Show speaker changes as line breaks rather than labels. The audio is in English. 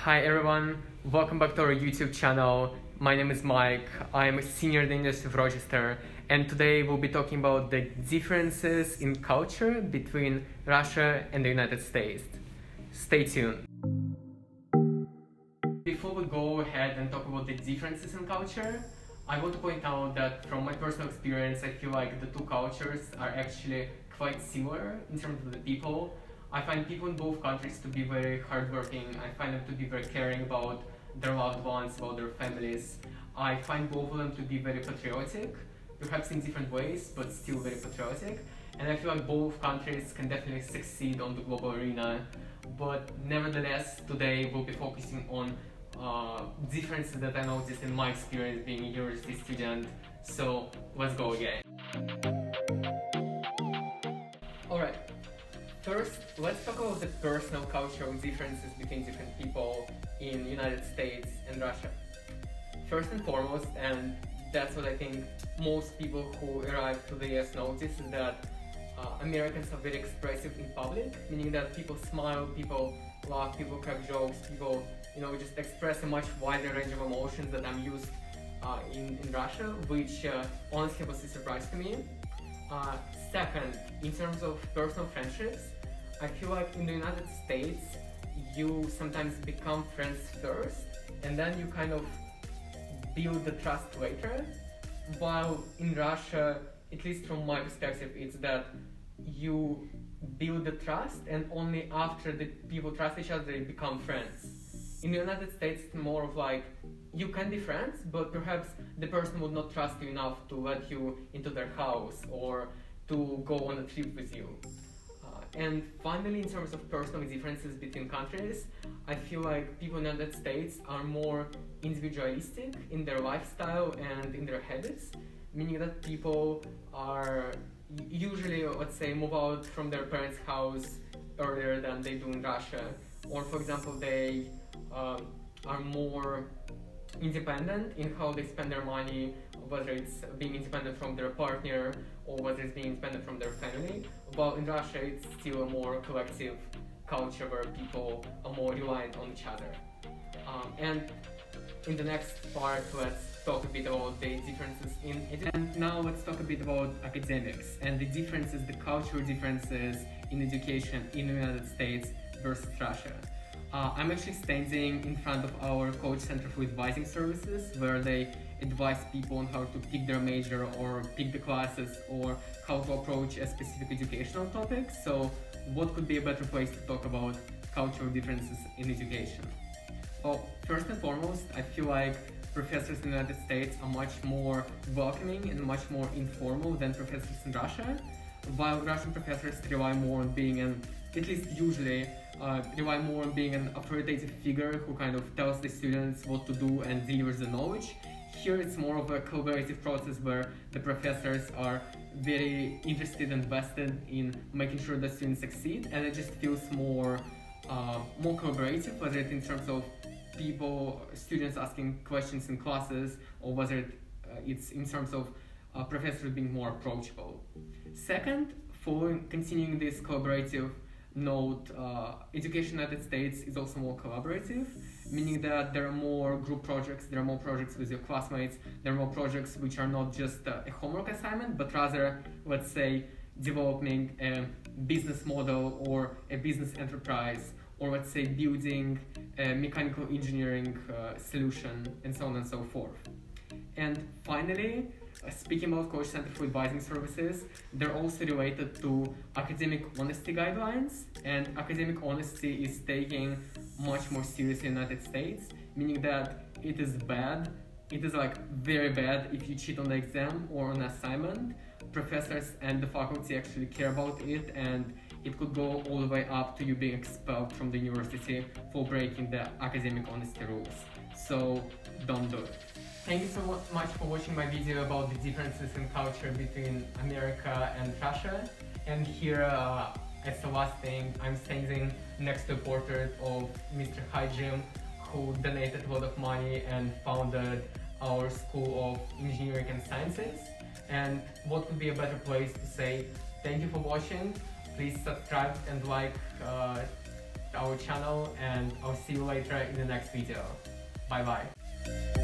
Hi everyone, welcome back to our YouTube channel. My name is Mike, I'm a senior at the University of Rochester, and today we'll be talking about the differences in culture between Russia and the United States. Stay tuned. Before we go ahead and talk about the differences in culture, I want to point out that from my personal experience, I feel like the two cultures are actually quite similar in terms of the people. I find people in both countries to be very hardworking. I find them to be very caring about their loved ones, about their families. I find both of them to be very patriotic, perhaps in different ways, but still very patriotic. And I feel like both countries can definitely succeed on the global arena. But nevertheless, today we'll be focusing on differences that I noticed in my experience being a university student. So let's go again. Alright, first let's talk about the personal cultural differences between different people in the United States and Russia. First and foremost, and that's what I think most people who arrive to the US notice, is that Americans are very expressive in public, meaning that people smile, people laugh, people crack jokes, people just express a much wider range of emotions that I'm used in Russia, which honestly was a surprise to me. Second, in terms of personal friendships, I feel like in the United States you sometimes become friends first and then you kind of build the trust later, while in Russia, at least from my perspective, it's that you build the trust and only after the people trust each other they become friends. In the United States, it's more of like you can be friends, but perhaps the person would not trust you enough to let you into their house or to go on a trip with you. And finally, in terms of personal differences between countries, I feel like people in the United States are more individualistic in their lifestyle and in their habits, meaning that people are usually, let's say, move out from their parents' house earlier than they do in Russia. Or, for example, they are more independent in how they spend their money, whether it's being independent from their partner or whether it's being independent from their family. While in Russia, it's still a more collective culture where people are more reliant on each other. And in the next part, let's talk a bit about the differences in education. And now let's talk a bit about academics and the differences, the cultural differences in education in the United States versus Russia. I'm actually standing in front of our College Center for Advising Services, where they advise people on how to pick their major or pick the classes or how to approach a specific educational topic. So what could be a better place to talk about cultural differences in education? Well, first and foremost, I feel like professors in the United States are much more welcoming and much more informal than professors in Russia, while Russian professors rely more on being at least usually, rely more on being an authoritative figure who kind of tells the students what to do and delivers the knowledge. Here it's more of a collaborative process where the professors are very interested and vested in making sure the students succeed, and it just feels more collaborative, whether it's in terms of students asking questions in classes, or whether it's in terms of professors being more approachable. Second, continuing this collaborative note, education in the United States is also more collaborative, meaning that there are more group projects, there are more projects with your classmates, there are more projects which are not just a homework assignment, but rather, let's say, developing a business model or a business enterprise, or let's say building a mechanical engineering solution, and so on and so forth. And finally, speaking about College Center for Advising Services, they're also related to academic honesty guidelines, and academic honesty is taken much more seriously in the United States, meaning that it is bad, it is like very bad if you cheat on the exam or on an assignment. Professors and the faculty actually care about it, and it could go all the way up to you being expelled from the university for breaking the academic honesty rules. So don't do it. Thank you so much for watching my video about the differences in culture between America and Russia. And here, as the last thing, I'm standing next to a portrait of Mr. Hajim, who donated a lot of money and founded our School of Engineering and Sciences. And what could be a better place to say thank you for watching? Please subscribe and like our channel, and I'll see you later in the next video. Bye bye.